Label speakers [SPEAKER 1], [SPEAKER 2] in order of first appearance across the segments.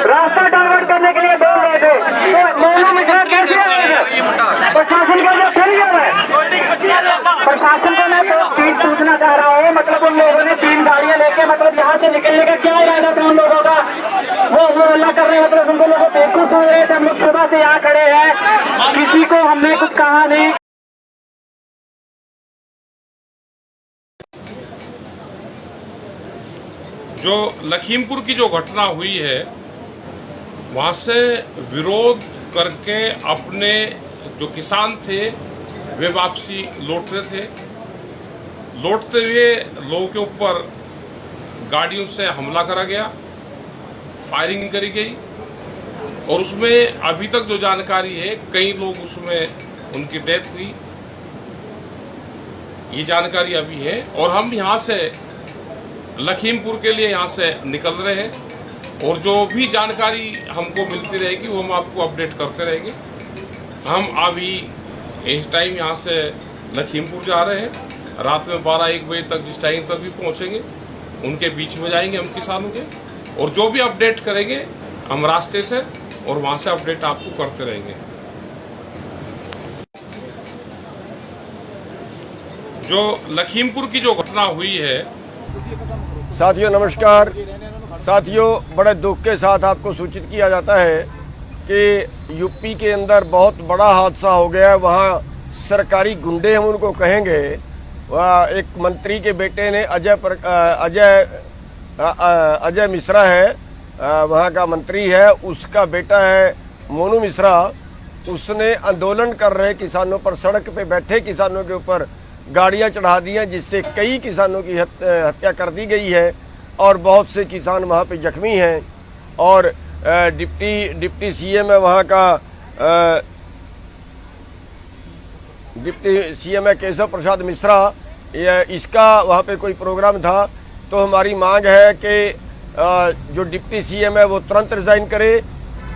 [SPEAKER 1] रास्ता डाइवर्ट करने के लिए बोल रहे थे, तो मोनू मिश्रा कैसे आएगा? प्रशासन का जो फिर गया है, प्रशासन को मैं तो चीज पूछना चाह रहा हूँ, मतलब उन लोगों ने 3 गाड़ियां लेके मतलब यहाँ से निकलने का क्या इरादा था उन लोगों का? वो अल्लाह कर रहे हैं, मतलब उनको लोग बेवकूफ समझ रहे थे। हम लोग सुबह से यहाँ खड़े हैं, किसी को हमने कुछ कहा नहीं।
[SPEAKER 2] जो लखीमपुर की जो घटना हुई है, वहां से विरोध करके अपने जो किसान थे वे वापसी लौट रहे थे। लौटते हुए लोगों के ऊपर गाड़ियों से हमला करा गया, फायरिंग करी गई और उसमें अभी तक जो जानकारी है कई लोग उसमें उनकी डेथ हुई, ये जानकारी अभी है। और हम यहां से लखीमपुर के लिए यहां से निकल रहे हैं और जो भी जानकारी हमको मिलती रहेगी वो हम आपको अपडेट करते रहेंगे। हम अभी इस टाइम यहां से लखीमपुर जा रहे हैं, रात में 12-1 बजे तक जिस टाइम तक भी पहुंचेंगे उनके बीच में जाएंगे हम किसानों के, और जो भी अपडेट करेंगे हम रास्ते से और वहां से अपडेट आपको करते रहेंगे। जो लखीमपुर की जो घटना हुई है,
[SPEAKER 3] साथियों नमस्कार। साथियों, बड़े दुख के साथ आपको सूचित किया जाता है कि यूपी के अंदर बहुत बड़ा हादसा हो गया है। वहाँ सरकारी गुंडे हम उनको कहेंगे, वहाँ एक मंत्री के बेटे ने अजय मिश्रा है, वहाँ का मंत्री है, उसका बेटा है मोनू मिश्रा। उसने आंदोलन कर रहे किसानों पर, सड़क पे बैठे किसानों के ऊपर गाड़ियां चढ़ा दी हैं, जिससे कई किसानों की हत्या कर दी गई है और बहुत से किसान वहां पे जख्मी हैं। और डिप्टी सीएम है वहां का, डिप्टी सीएम है केशव प्रसाद मिश्रा, इसका वहां पे कोई प्रोग्राम था। तो हमारी मांग है कि जो डिप्टी सीएम है वो तुरंत रिजाइन करे,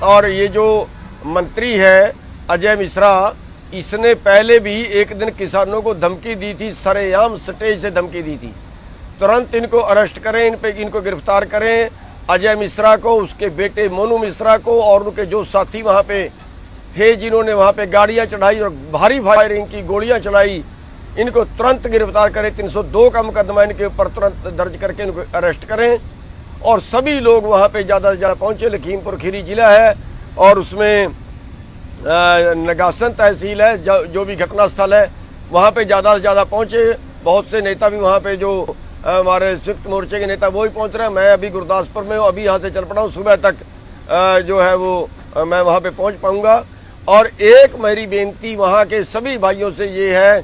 [SPEAKER 3] और ये जो मंत्री है अजय मिश्रा, इसने पहले भी एक दिन किसानों को धमकी दी थी, सरेआम स्टेज से धमकी दी थी। तुरंत इनको अरेस्ट करें, इनको गिरफ्तार करें, अजय मिश्रा को, उसके बेटे मोनू मिश्रा को और उनके जो साथी वहां पे थे जिन्होंने वहां पे गाड़ियां चढ़ाई और भारी फायरिंग की, गोलियां चलाई, इनको तुरंत गिरफ्तार करें। 302 का मुकदमा इनके ऊपर तुरंत दर्ज करके इनको अरेस्ट करें। और सभी लोग वहां पे ज्यादा से ज्यादा पहुंचे। लखीमपुर खीरी जिला है और उसमें नगासन तहसील है, जो भी घटना स्थल है वहाँ पे ज़्यादा से ज़्यादा पहुँचे। बहुत से नेता भी वहाँ पे, जो हमारे संयुक्त मोर्चे के नेता वो भी पहुँच रहे हैं। मैं अभी गुरदासपुर में हूँ, अभी यहाँ से चल पड़ा हूँ, सुबह तक जो है वो मैं वहाँ पे पहुँच पाऊँगा। और एक मेरी बेनती वहाँ के सभी भाइयों से ये है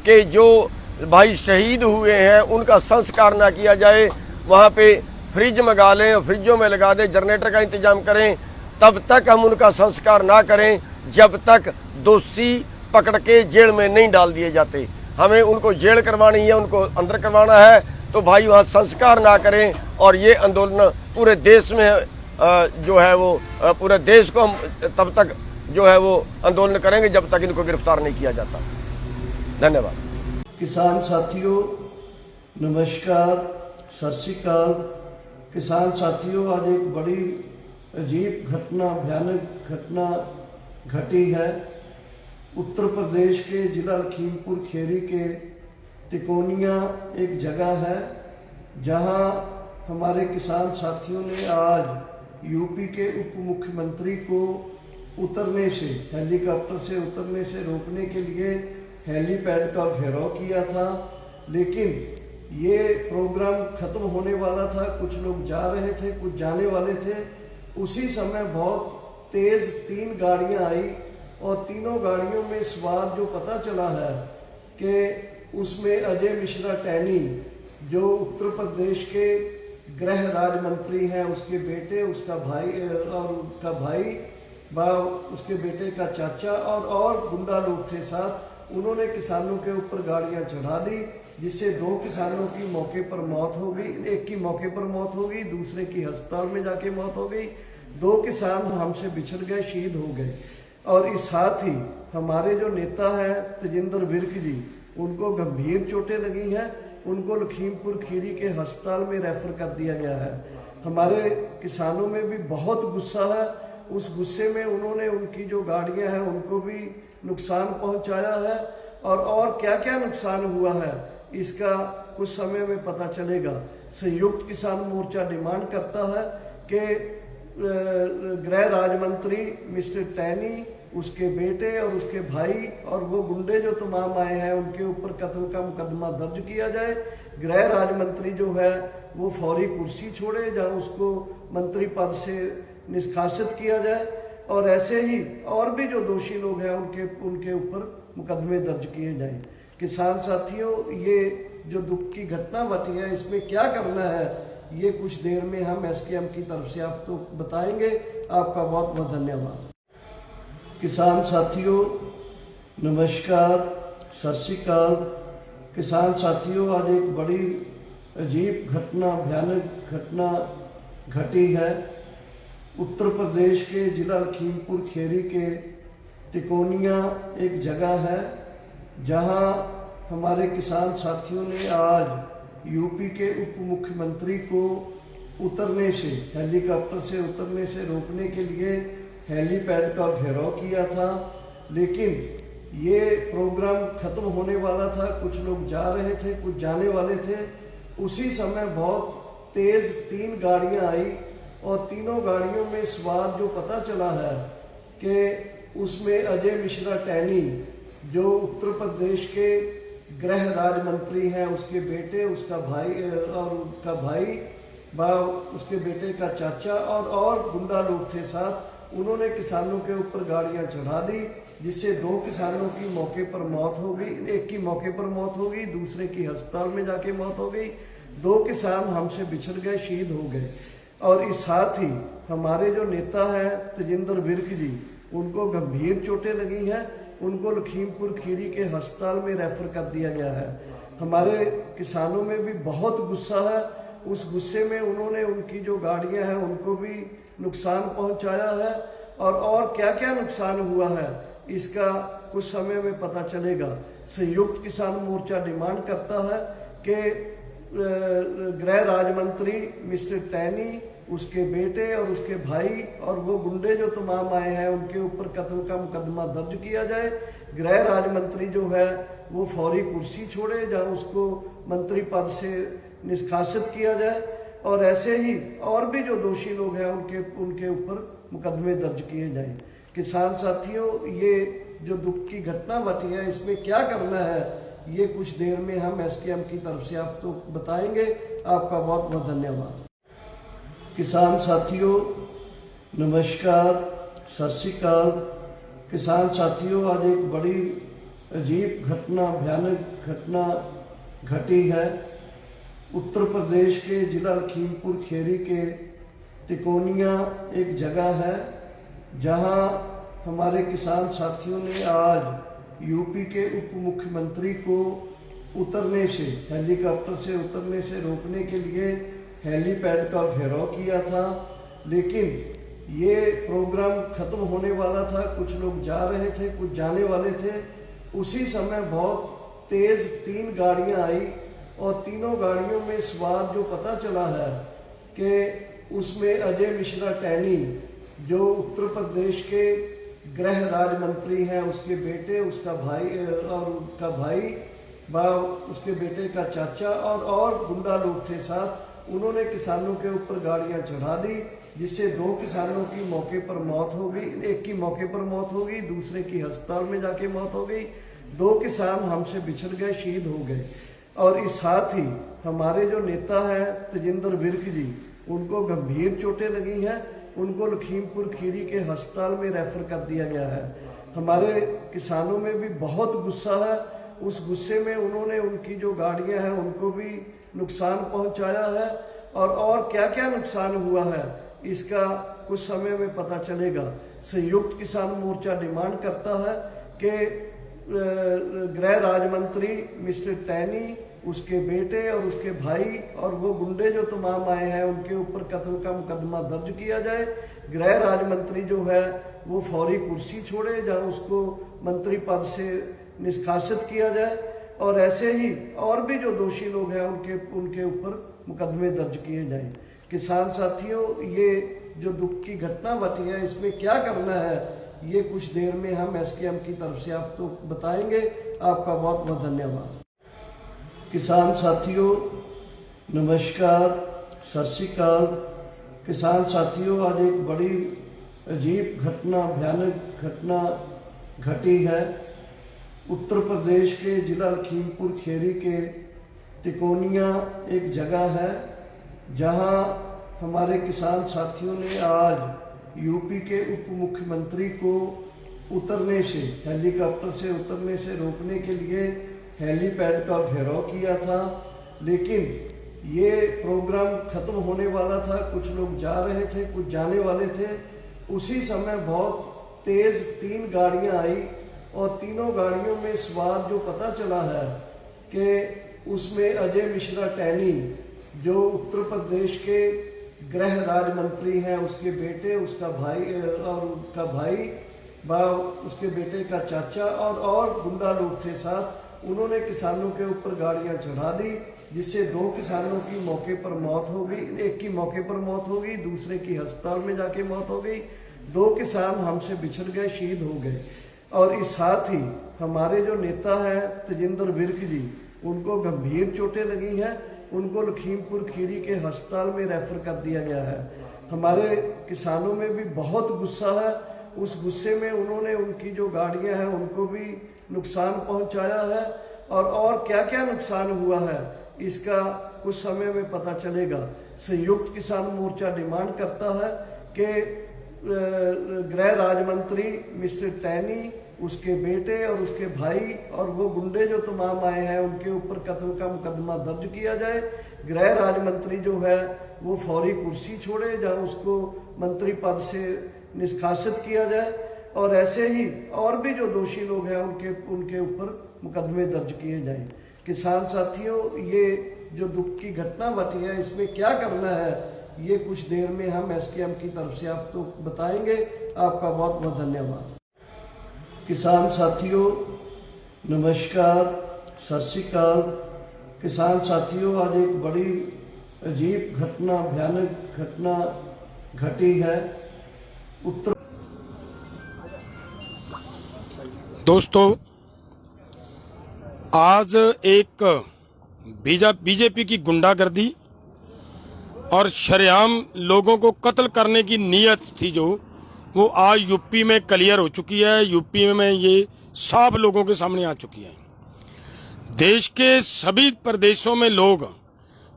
[SPEAKER 3] कि जो भाई शहीद हुए हैं उनका संस्कार ना किया जाए, वहाँ पे फ्रिज मंगा लें, फ्रिजों में लगा दें, जनरेटर का इंतजाम करें, तब तक हम उनका संस्कार ना करें जब तक दोषी पकड़ के जेल में नहीं डाल दिए जाते। हमें उनको जेल करवानी है, उनको अंदर करवाना है। तो भाई वहाँ संस्कार ना करें, और ये आंदोलन पूरे देश में जो है वो पूरे देश को हम तब तक जो है वो आंदोलन करेंगे जब तक इनको गिरफ्तार नहीं किया जाता। धन्यवाद।
[SPEAKER 4] किसान साथियों नमस्कार, सत श्री अकाल। किसान साथियों, आज एक बड़ी अजीब घटना, भयानक घटना घटी है। उत्तर प्रदेश के जिला लखीमपुर खीरी के तिकोनिया एक जगह है जहां हमारे किसान साथियों ने आज यूपी के उप मुख्यमंत्री को उतरने से, हेलीकॉप्टर से उतरने से रोकने के लिए हेलीपैड का घेराव किया था। लेकिन ये प्रोग्राम खत्म होने वाला था, कुछ लोग जा रहे थे, कुछ जाने वाले थे। उसी समय बहुत तेज 3 गाड़ियां आई और तीनों गाड़ियों में सवार जो पता चला है कि उसमें अजय मिश्रा टैनी, जो उत्तर प्रदेश के गृह राज्य मंत्री हैं, उसके बेटे, उसका भाई और उसका भाई, उसके बेटे का चाचा और गुंडा लोग थे साथ। उन्होंने किसानों के ऊपर गाड़ियां चढ़ा दी, जिससे 2 किसानों की मौके पर मौत हो गई। एक की मौके पर मौत हो गई, दूसरे की अस्पताल में जाके मौत हो गई। 2 किसान हमसे बिछड़ गए, शहीद हो गए। और इस साथ ही हमारे जो नेता हैं तेजिंदर विर्क जी, उनको गंभीर चोटें लगी हैं, उनको लखीमपुर खीरी के अस्पताल में रेफर कर दिया गया है। हमारे किसानों में भी बहुत गुस्सा है। उस गुस्से में उन्होंने उनकी जो गाड़ियां हैं उनको भी नुकसान पहुंचाया है और क्या क्या नुकसान हुआ है इसका कुछ समय में पता चलेगा। संयुक्त किसान मोर्चा डिमांड करता है कि गृह राज्य मंत्री मिस्टर टैनी, उसके बेटे और उसके भाई और वो गुंडे जो तमाम आए हैं उनके ऊपर कत्ल का मुकदमा दर्ज किया जाए। गृह राज्य मंत्री जो है वो फौरी कुर्सी छोड़े, जहां उसको मंत्री पद से निष्कासित किया जाए और ऐसे ही और भी जो दोषी लोग हैं उनके ऊपर मुकदमे दर्ज किए जाएं। किसान साथियों, ये जो दुख की घटना घटी है इसमें क्या करना है ये कुछ देर में हम एसकेएम की तरफ से आपको बताएंगे। आपका बहुत बहुत धन्यवाद। किसान साथियों नमस्कार, सत श्री अकाल। किसान साथियों, आज एक बड़ी अजीब घटना, भयानक घटना घटी है। उत्तर प्रदेश के जिला लखीमपुर खीरी के तिकोनिया एक जगह है जहां हमारे किसान साथियों ने आज यूपी के उप मुख्यमंत्री को उतरने से, हेलीकॉप्टर से उतरने से रोकने के लिए हेलीपैड का घेराव किया था। लेकिन ये प्रोग्राम खत्म होने वाला था, कुछ लोग जा रहे थे, कुछ जाने वाले थे। उसी समय बहुत तेज 3 गाड़ियां आई और तीनों गाड़ियों में सवार जो पता चला है कि उसमें अजय मिश्रा टैनी जो उत्तर प्रदेश के गृह राज्य मंत्री हैं, उसके बेटे, उसका भाई और उसका भाई उसके बेटे का चाचा और गुंडा लोग थे साथ। उन्होंने किसानों के ऊपर गाड़ियां चढ़ा दी जिससे 2 किसानों की मौके पर मौत हो गई। एक की मौके पर मौत हो गई, दूसरे की अस्पताल में जाके मौत हो गई। 2 किसान हमसे बिछड़ गए, शहीद हो गए। और इस साथ ही हमारे जो नेता हैं तेजिंदर विर्क जी, उनको गंभीर चोटें लगी हैं, उनको लखीमपुर खीरी के अस्पताल में रेफर कर दिया गया है। हमारे किसानों में भी बहुत गुस्सा है। उस गुस्से में उन्होंने उनकी जो गाड़ियां हैं उनको भी नुकसान पहुंचाया है और क्या क्या नुकसान हुआ है इसका कुछ समय में पता चलेगा। संयुक्त किसान मोर्चा डिमांड करता है कि गृह राज्य मंत्री मिस्टर टैनी, उसके बेटे और उसके भाई और वो गुंडे जो तमाम आए हैं उनके ऊपर कत्ल का मुकदमा दर्ज किया जाए। गृह राज्य मंत्री जो है वो फौरी कुर्सी छोड़े, जहां उसको मंत्री पद से निष्कासित किया जाए और ऐसे ही और भी जो दोषी लोग हैं उनके ऊपर मुकदमे दर्ज किए जाएं। किसान साथियों, ये जो दुख की घटना घटी है इसमें क्या करना है ये कुछ देर में हम एसकेएम की तरफ से आपको बताएंगे। आपका बहुत बहुत धन्यवाद। किसान साथियों नमस्कार, सत श्री अकाल। किसान साथियों, आज एक बड़ी अजीब घटना, भयानक घटना घटी है। उत्तर प्रदेश के जिला लखीमपुर खीरी के तिकोनिया एक जगह है जहां हमारे किसान साथियों ने आज यूपी के उप मुख्यमंत्री को उतरने से, हेलीकॉप्टर से उतरने से रोकने के लिए हेलीपैड का घेराव किया था। लेकिन ये प्रोग्राम खत्म होने वाला था, कुछ लोग जा रहे थे, कुछ जाने वाले थे। उसी समय बहुत तेज 3 गाड़ियां आई और तीनों गाड़ियों में सवार जो पता चला है कि उसमें अजय मिश्रा टैनी जो उत्तर प्रदेश के गृह राज्य मंत्री हैं, उसके बेटे, उसका भाई और उसका भाई उसके बेटे का चाचा और गुंडा लोग थे साथ। उन्होंने किसानों के ऊपर गाड़ियां चढ़ा दी जिससे 2 किसानों की मौके पर मौत हो गई। एक की मौके पर मौत हो गई, दूसरे की अस्पताल में जाके मौत हो गई। 2 किसान हमसे बिछड़ गए, शहीद हो गए। और इस साथ ही हमारे जो नेता हैं तेजिंदर विर्क जी, उनको गंभीर चोटें लगी हैं, उनको लखीमपुर खीरी के अस्पताल में रेफर कर दिया गया है। हमारे किसानों में भी बहुत गुस्सा है। उस गुस्से में उन्होंने उनकी जो गाड़ियां हैं उनको भी नुकसान पहुंचाया है और क्या क्या नुकसान हुआ है इसका कुछ समय में पता चलेगा। संयुक्त किसान मोर्चा डिमांड करता है कि गृह राज्य मंत्री मिस्टर टैनी, उसके बेटे और उसके भाई और वो गुंडे जो तमाम आए हैं उनके ऊपर कत्ल का मुकदमा दर्ज किया जाए। गृह राज्य मंत्री जो है वो फौरी कुर्सी छोड़े, जहां उसको मंत्री पद से निष्कासित किया जाए और ऐसे ही और भी जो दोषी लोग हैं उनके ऊपर मुकदमे दर्ज किए जाएं। किसान साथियों, ये जो दुख की घटना बची है इसमें क्या करना है, ये कुछ देर में हम एसकेएम की तरफ से आपको बताएंगे। आपका बहुत बहुत धन्यवाद। किसान साथियों नमस्कार, सत श्री अकाल। किसान साथियों, आज एक बड़ी अजीब घटना, भयानक घटना घटी है। उत्तर प्रदेश के जिला लखीमपुर खीरी के तिकोनिया एक जगह है जहां हमारे किसान साथियों ने आज यूपी के उप मुख्यमंत्री को उतरने से, हेलीकॉप्टर से उतरने से रोकने के लिए हेलीपैड का घेराव किया था। लेकिन ये प्रोग्राम खत्म होने वाला था, कुछ लोग जा रहे थे, कुछ जाने वाले थे। उसी समय बहुत तेज 3 गाड़ियां आई और तीनों गाड़ियों में सवार जो पता चला है कि उसमें अजय मिश्रा टैनी, जो उत्तर प्रदेश के गृह राज्य मंत्री हैं, उसके बेटे, उसका भाई और उसका भाई, उसके बेटे का चाचा और गुंडा लोग थे साथ। उन्होंने किसानों के ऊपर गाड़ियां चढ़ा दी, जिससे 2 किसानों की मौके पर मौत हो गई। एक की मौके पर मौत हो गई, दूसरे की अस्पताल में जाके मौत हो गई। 2 किसान हमसे बिछड़ गए, शहीद हो गए। और इस साथ ही हमारे जो नेता हैं तेजिंदर विर्क जी, उनको गंभीर चोटें लगी हैं, उनको लखीमपुर खीरी के अस्पताल में रेफर कर दिया गया है। हमारे किसानों में भी बहुत गुस्सा है। उस गुस्से में उन्होंने उनकी जो गाड़ियां हैं उनको भी नुकसान पहुंचाया है। और क्या क्या नुकसान हुआ है इसका कुछ समय में पता चलेगा। संयुक्त किसान मोर्चा डिमांड करता है कि गृह राज्य मंत्री मिस्टर टैनी, उसके बेटे और उसके भाई और वो गुंडे जो तमाम आए हैं उनके ऊपर कत्ल का मुकदमा दर्ज किया जाए। गृह राज्य मंत्री जो है वो फौरी कुर्सी छोड़े, जहां उसको मंत्री पद से निष्कासित किया जाए। और ऐसे ही और भी जो दोषी लोग हैं उनके ऊपर मुकदमे दर्ज किए जाएं। किसान साथियों, ये जो दुख की घटना बची है इसमें क्या करना है, ये कुछ देर में हम एसकेएम की तरफ से आपको बताएंगे। आपका बहुत बहुत धन्यवाद। किसान साथियों नमस्कार, सत श्री अकाल। किसान साथियों, आज एक बड़ी अजीब घटना, भयानक घटना घटी है। उत्तर
[SPEAKER 5] दोस्तों, आज एक बीजेपी की गुंडागर्दी और शरेआम लोगों को कत्ल करने की नीयत थी जो, वो आज यूपी में क्लियर हो चुकी है। यूपी में ये साफ लोगों के सामने आ चुकी है। देश के सभी प्रदेशों में लोग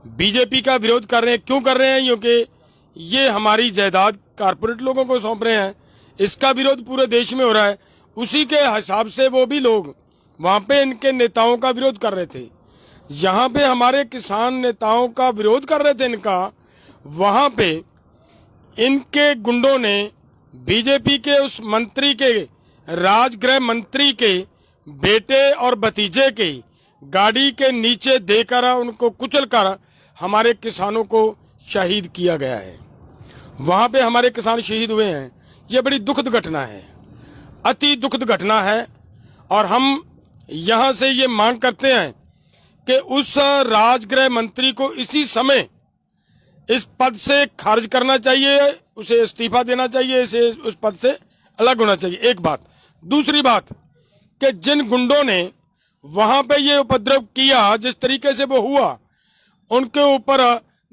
[SPEAKER 5] बीजेपी का विरोध कर रहे हैं। क्यों कर रहे हैं? क्योंकि ये हमारी जायदाद कारपोरेट लोगों को सौंप रहे हैं। इसका विरोध पूरे देश में हो रहा है। उसी के हिसाब से वो भी लोग वहां पे इनके नेताओं का विरोध कर रहे थे। जहां पे हमारे किसान नेताओं का विरोध कर रहे थे इनका, वहां पे इनके गुंडों ने बीजेपी के उस मंत्री के, राजगृह मंत्री के बेटे और भतीजे के गाड़ी के नीचे देकर उनको कुचलकर हमारे किसानों को शहीद किया गया है। वहां पे हमारे किसान शहीद हुए हैं। ये बड़ी दुखद घटना है, अति दुखद घटना है। और हम यहां से ये मांग करते हैं कि उस राजगृह मंत्री को इसी समय इस पद से खारिज करना चाहिए, उसे इस्तीफा देना चाहिए, इसे उस पद से अलग होना चाहिए। एक बात। दूसरी बात कि जिन गुंडों ने वहां पे ये उपद्रव किया, जिस तरीके से वो हुआ, उनके ऊपर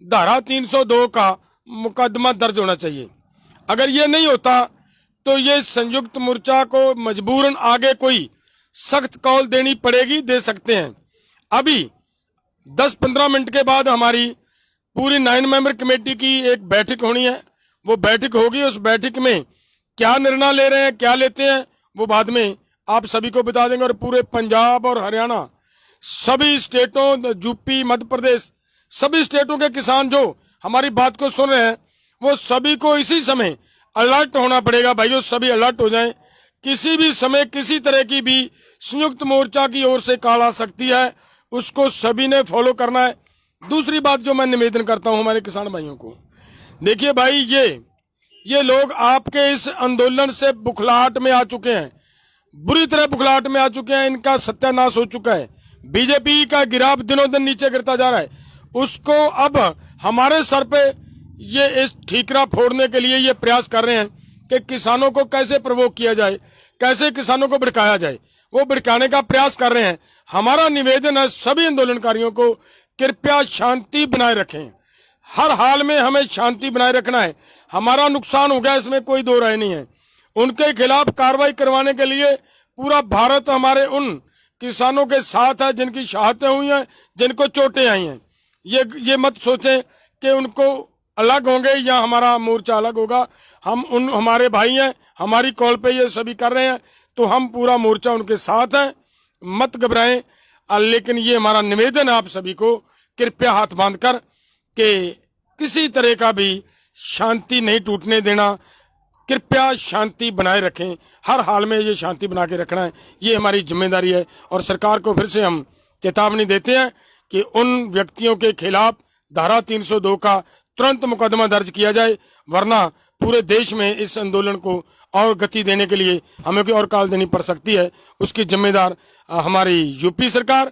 [SPEAKER 5] धारा 302 का मुकदमा दर्ज होना चाहिए। अगर ये नहीं होता तो ये संयुक्त मोर्चा को मजबूरन आगे कोई सख्त कॉल देनी पड़ेगी, दे सकते हैं। अभी 10-15 मिनट के बाद हमारी पूरी 9 मेंबर कमेटी की एक बैठक होनी है। वो बैठक होगी, उस बैठक में क्या निर्णय ले रहे हैं, क्या लेते हैं, वो बाद में आप सभी को बता देंगे। और पूरे पंजाब और हरियाणा, सभी स्टेटों, यूपी, मध्य प्रदेश, सभी स्टेटों के किसान जो हमारी बात को सुन रहे हैं, वो सभी को इसी समय अलर्ट होना पड़ेगा। भाइयों, सभी अलर्ट हो जाएं। किसी भी समय किसी तरह की भी संयुक्त मोर्चा की ओर से कॉल आ सकती है, उसको सभी ने फॉलो करना है। दूसरी बात जो मैं निवेदन करता हूं हमारे किसान भाइयों को, देखिए भाई, ये लोग आपके इस आंदोलन से बुखलाहट में आ चुके हैं, बुरी तरह बुखलाहट में आ चुके हैं। इनका सत्यानाश हो चुका है। बीजेपी का गिराव दिनों दिन नीचे गिरता जा रहा है। उसको अब हमारे सर पे ये इस ठीकरा फोड़ने के लिए ये प्रयास कर रहे हैं कि किसानों को कैसे प्रवोक किया जाए, कैसे किसानों को भड़काया जाए, वो भड़काने का प्रयास कर रहे हैं। हमारा निवेदन है सभी आंदोलनकारियों को, कृपया शांति बनाए रखें। हर हाल में हमें शांति बनाए रखना है। हमारा नुकसान हो गया, इसमें कोई दो राय नहीं है। उनके खिलाफ कार्रवाई करवाने के लिए पूरा भारत हमारे उन किसानों के साथ है जिनकी शहादतें हुई हैं, जिनको चोटें आई हैं। ये मत सोचें कि उनको अलग होंगे या हमारा मोर्चा अलग होगा। हमारे भाई हैं, हमारी कॉल पे ये सभी कर रहे हैं, तो हम पूरा मोर्चा उनके साथ हैं, मत घबराएं। लेकिन ये हमारा निवेदन है आप सभी को, कृपया हाथ बांधकर कि किसी तरह का भी शांति नहीं टूटने देना, कृपया शांति बनाए रखें। हर हाल में ये शांति बना के रखना है, ये हमारी जिम्मेदारी है। और सरकार को फिर से हम चेतावनी देते हैं कि उन व्यक्तियों के खिलाफ धारा 302 का तुरंत मुकदमा दर्ज किया जाए, वरना पूरे देश में इस आंदोलन को और गति देने के लिए हमें कोई और काल देनी पड़ सकती है। उसकी जिम्मेदार हमारी यूपी सरकार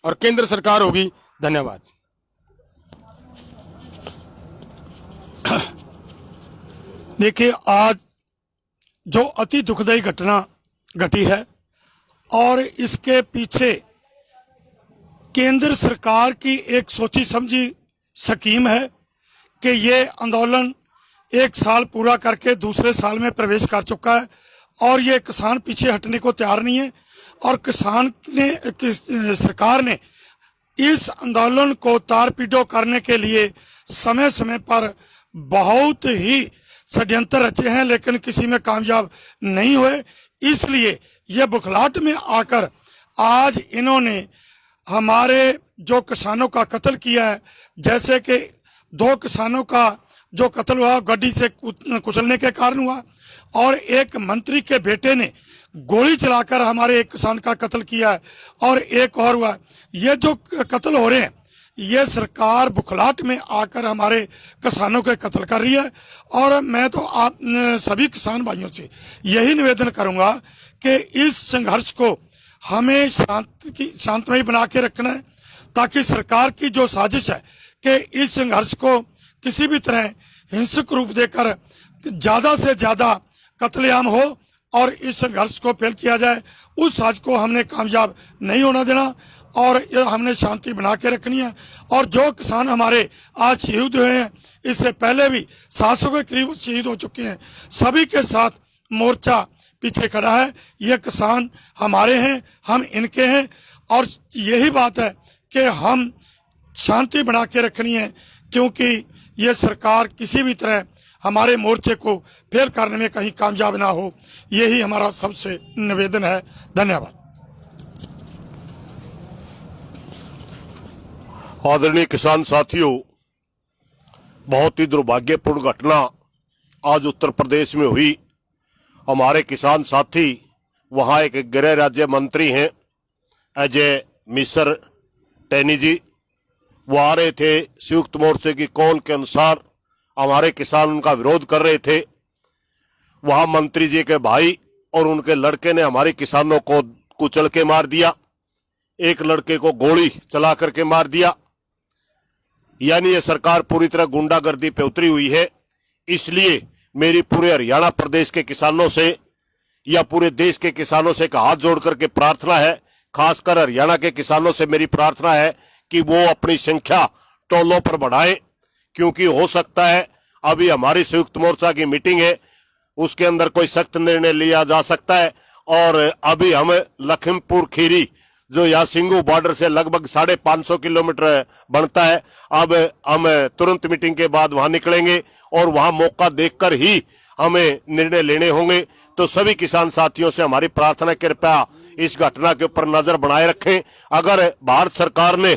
[SPEAKER 5] और केंद्र सरकार होगी। धन्यवाद।
[SPEAKER 6] देखिए, आज जो अति दुखदायी घटना घटी है और इसके पीछे केंद्र सरकार की एक सोची समझी स्कीम है कि ये आंदोलन 1 साल पूरा करके दूसरे साल में प्रवेश कर चुका है और ये किसान पीछे हटने को तैयार नहीं है। और सरकार ने इस आंदोलन को तार-पीटो करने के लिए समय समय पर बहुत ही षड्यंत्र रचे हैं, लेकिन किसी में कामयाब नहीं हुए। इसलिए ये बुखलाहट में आकर आज इन्होंने हमारे जो किसानों का कत्ल किया है, जैसे कि 2 किसानों का जो कत्ल हुआ गड्डी से कुचलने के कारण हुआ, और एक मंत्री के बेटे ने गोली चलाकर हमारे एक किसान का कत्ल किया है, और एक और हुआ। ये जो कत्ल हो रहे हैं, ये सरकार बुखलाहट में आकर हमारे किसानों के कत्ल कर रही है। और मैं तो आप सभी किसान भाइयों से यही निवेदन करूंगा कि इस संघर्ष को हमें शांतमय बना के रखना है, ताकि सरकार की जो साजिश है कि इस संघर्ष को किसी भी तरह हिंसक रूप देकर ज्यादा से ज्यादा कत्लेआम हो और इस संघर्ष को फेल किया जाए, उस साजिश को हमने कामयाब नहीं होना देना और हमने शांति बना के रखनी है। और जो किसान हमारे आज शहीद हुए हैं, इससे पहले भी 700 के करीब शहीद हो चुके हैं, सभी के साथ मोर्चा पीछे खड़ा है। ये किसान हमारे हैं, हम इनके हैं, और यही बात है कि हम शांति बना के रखनी है, क्योंकि ये सरकार किसी भी तरह हमारे मोर्चे को फेल करने में कहीं कामयाब ना हो। यही हमारा सबसे निवेदन है। धन्यवाद।
[SPEAKER 7] आदरणीय किसान साथियों, बहुत ही दुर्भाग्यपूर्ण घटना आज उत्तर प्रदेश में हुई। हमारे किसान साथी, वहाँ एक गृह राज्य मंत्री हैं अजय मिश्र टैनी जी, वो आ रहे थे संयुक्त मोर्चे की कॉल के अनुसार, हमारे किसान उनका विरोध कर रहे थे। वहाँ मंत्री जी के भाई और उनके लड़के ने हमारे किसानों को कुचल के मार दिया, एक लड़के को गोली चला करके मार दिया। यानी ये सरकार पूरी तरह गुंडागर्दी पे उतरी हुई है। इसलिए मेरी पूरे हरियाणा प्रदेश के किसानों से या पूरे देश के किसानों से एक हाथ जोड़ करके प्रार्थना है, खासकर हरियाणा के किसानों से मेरी प्रार्थना है कि वो अपनी संख्या टोलों पर बढ़ाएं, क्योंकि हो सकता है अभी हमारी संयुक्त मोर्चा की मीटिंग है, उसके अंदर कोई सख्त निर्णय लिया जा सकता है। और अभी हम लखीमपुर खीरी जो यहाँ सिंगू बॉर्डर से लगभग 550 किलोमीटर बनता है, अब हम तुरंत मीटिंग के बाद वहां निकलेंगे और वहां मौका देखकर ही हमें निर्णय लेने होंगे। तो सभी किसान साथियों से हमारी प्रार्थना, कृपया इस घटना के ऊपर नजर बनाए रखें। अगर भारत सरकार ने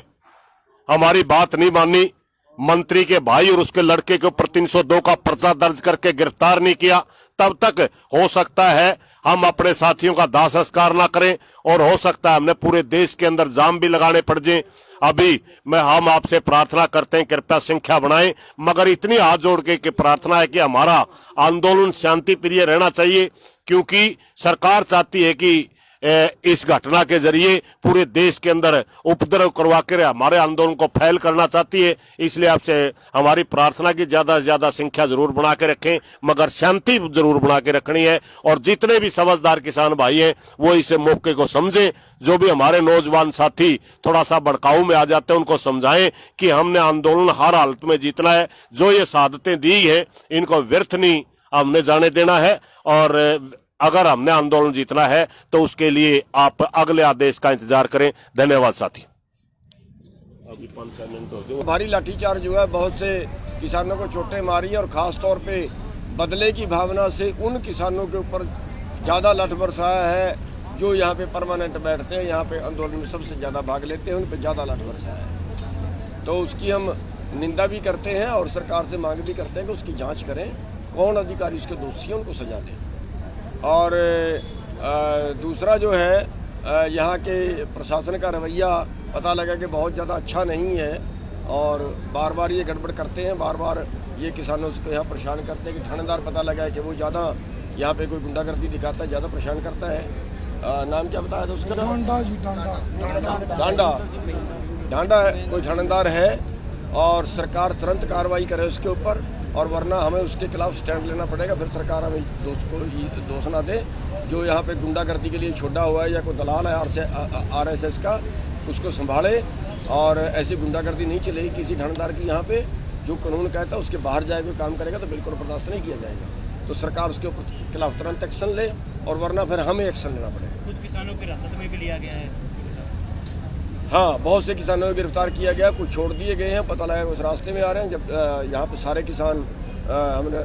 [SPEAKER 7] हमारी बात नहीं मानी, मंत्री के भाई और उसके लड़के के ऊपर 302 का पर्चा दर्ज करके गिरफ्तार नहीं किया, तब तक हो सकता है हम अपने साथियों का दाह संस्कार ना करें और हो सकता है हमने पूरे देश के अंदर जाम भी लगाने पड़ जाए। अभी हम आपसे प्रार्थना करते हैं, कृपया संख्या बढ़ाएं, मगर इतनी हाथ जोड़ के प्रार्थना है कि हमारा आंदोलन शांति प्रिय रहना चाहिए, क्योंकि सरकार चाहती है कि इस घटना के जरिए पूरे देश के अंदर उपद्रव करवा कर हमारे आंदोलन को फैल करना चाहती है। इसलिए आपसे हमारी प्रार्थना की ज्यादा से ज्यादा संख्या जरूर बना के रखें, मगर शांति जरूर बना के रखनी है। और जितने भी समझदार किसान भाई हैं वो इस मौके को समझें। जो भी हमारे नौजवान साथी थोड़ा सा भड़काऊ में आ जाते हैं उनको समझाएं कि हमने आंदोलन हर हालत में जीतना है। जो ये शहादतें दी है इनको व्यर्थ नहीं हमने जाने देना है, और अगर हमने आंदोलन जीतना है तो उसके लिए आप अगले आदेश का इंतजार करें। धन्यवाद साथी।
[SPEAKER 3] भारी लाठीचार्ज हुआ है, बहुत से किसानों को चोटें मारी और खास तौर पे बदले की भावना से उन किसानों के ऊपर ज़्यादा लठ बरसाया है जो यहाँ पे परमानेंट बैठते हैं, यहाँ पे आंदोलन में सबसे ज़्यादा भाग लेते हैं, उन पे ज़्यादा लठ बरसाया है। तो उसकी हम निंदा भी करते हैं और सरकार से मांग भी करते हैं कि उसकी जांच करें, कौन अधिकारी उसके दोषी हैं उनको सजा दें। और दूसरा जो है यहाँ के प्रशासन का रवैया पता लगा कि बहुत ज़्यादा अच्छा नहीं है और बार बार ये गड़बड़ करते हैं, बार बार ये किसानों को यहाँ परेशान करते हैं कि थानेदार पता लगा है कि वो ज़्यादा यहाँ पे कोई गुंडागर्दी दिखाता है, ज़्यादा परेशान करता है। नाम क्या बताया था उसका? डांडा कोई थानेदार है और सरकार तुरंत कार्रवाई करे उसके ऊपर, और वरना हमें उसके खिलाफ स्टैंड लेना पड़ेगा। फिर सरकार हमें दोष ना दे जो यहाँ पे गुंडागर्दी के लिए छोड़ा हुआ है या कोई दलाल है RSS का, उसको संभाले और ऐसी गुंडागर्दी नहीं चलेगी किसी थानेदार की। यहाँ पे जो कानून कहता है उसके बाहर जाए कोई काम करेगा तो बिल्कुल बर्दाश्त नहीं किया जाएगा। तो सरकार उसके ऊपर खिलाफ तुरंत एक्शन ले और वरना फिर हमें एक्शन लेना पड़ेगा।
[SPEAKER 8] कुछ किसानों की हिरासत में भी लिया गया है।
[SPEAKER 3] हाँ, बहुत से किसानों को गिरफ्तार किया गया, कुछ छोड़ दिए गए हैं, पता लगा उस रास्ते में आ रहे हैं। जब यहाँ पे सारे किसान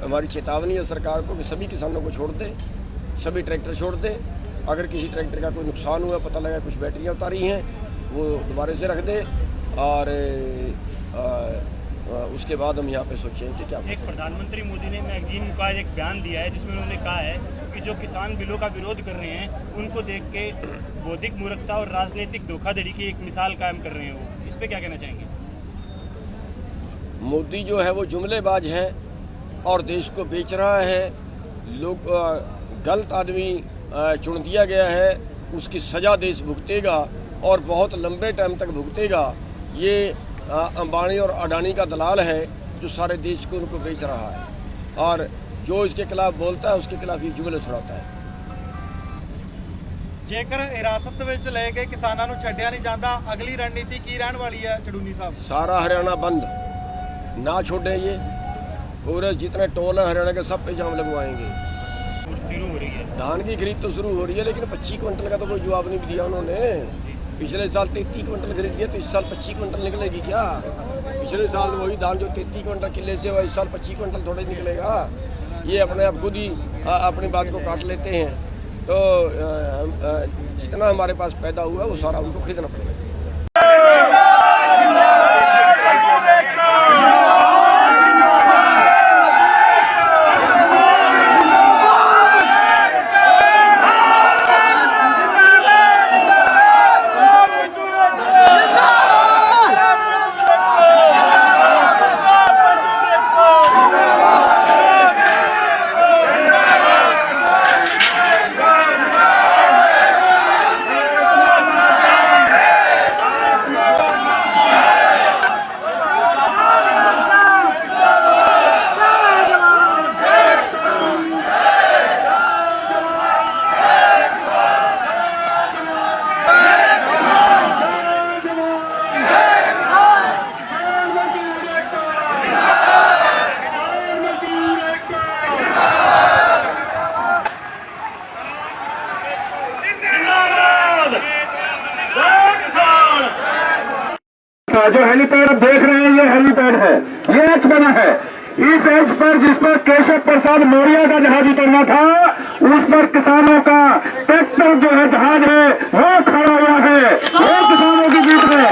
[SPEAKER 3] हमारी चेतावनी है सरकार को कि सभी किसानों को छोड़ दें, सभी ट्रैक्टर छोड़ दें। अगर किसी ट्रैक्टर का कोई नुकसान हुआ, पता लगा कुछ बैटरियाँ उतारी हैं, वो दोबारा से रख दें और उसके बाद हम यहाँ पे सोचें कि क्या।
[SPEAKER 8] एक प्रधानमंत्री मोदी ने मैगजीन का एक बयान दिया है जिसमें उन्होंने कहा है कि जो किसान बिलों का विरोध कर रहे हैं उनको देख के बौद्धिक मूर्खता और राजनीतिक धोखाधड़ी की एक मिसाल कायम कर रहे हैं। वो इस पे क्या कहना चाहेंगे?
[SPEAKER 3] मोदी जो है वो जुमलेबाज है और देश को बेच रहा है। लोग गलत आदमी चुन दिया गया है, उसकी सज़ा देश भुगतेगा और बहुत लंबे टाइम तक भुगतेगा। ये अंबानी और अडानी का दलाल है जो सारे देश को उनको बेच रहा है और जो इसके खिलाफ बोलता है उसके खिलाफ ये जुमले सुनाता है।
[SPEAKER 9] ਜੇਕਰ ਹਿਰਾਸਤ ਵਿੱਚ ਲਏ ਗਏ ਕਿਸਾਨਾਂ ਨੂੰ ਛੱਡਿਆ ਨਹੀਂ ਜਾਂਦਾ, ਅਗਲੀ ਰਣਨੀਤੀ ਕੀ ਰਹਿਣ ਵਾਲੀ ਹੈ ਚੜੂਨੀ ਸਾਹਿਬ?
[SPEAKER 3] सारा हरियाणा बंद, ना छोड़ें ये पूरे जितने टोल हैं हरियाणा के सब पे जाम लगवाएंगे।
[SPEAKER 8] शुरू हो रही है
[SPEAKER 3] धान की खरीद तो शुरू हो रही है लेकिन 25 क्विंटल का तो कोई जवाब नहीं दिया उन्होंने। पिछले साल 33 क्विंटल खरीद लिया तो इस साल 25 क्विंटल निकलेगी क्या? पिछले साल वही धान जो 33 क्विंटल किले से हुआ, इस साल 25 क्विंटल थोड़े निकलेगा। ये अपने आप खुद ही अपनी बात को काट लेते हैं। तो जितना हमारे पास पैदा हुआ वो सारा उनको खरीदना पड़ेगा।
[SPEAKER 1] जो हेलीपैड आप देख रहे हैं ये हेलीपैड है, ये एच बना है। इस एच पर जिस पर केशव प्रसाद मौर्य का जहाज उतरना था उस पर किसानों का ट्रैक्टर जो है जहाज है वो खड़ा हुआ है। ये किसानों की जीत है,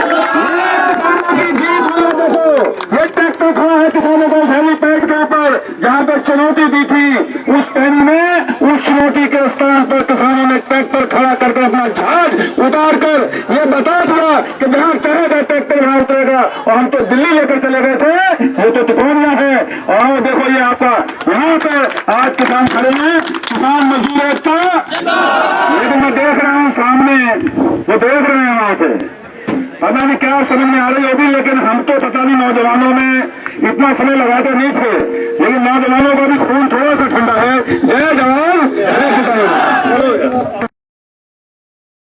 [SPEAKER 1] ये किसानों की जीत है। देखो ये ट्रैक्टर खड़ा है किसानों का हेलीपैड के ऊपर जहाँ पे जो चुनौती दी थी उस पैनी में, उस चुनौती के स्थान पर किसानों ने ट्रैक्टर खड़ा करके अपना जहाज उतार कर ये बता दिया कि जहां चढ़ेगा ट्रैक्टर वहां उतरेगा। और हम तो दिल्ली लेकर चले गए थे, ये तो तिकोनिया है। और देखो ये आपका यहाँ पर आज किसान खड़े हैं, किसान मजदूर एकता। लेकिन मैं देख रहा हूँ सामने, वो देख रहे हैं वहां से, पता नहीं क्या समझ में आ रही होगी, लेकिन हम तो पता नहीं नौजवानों में इतना समय लगाते नहीं थे, लेकिन नौजवानों का भी खून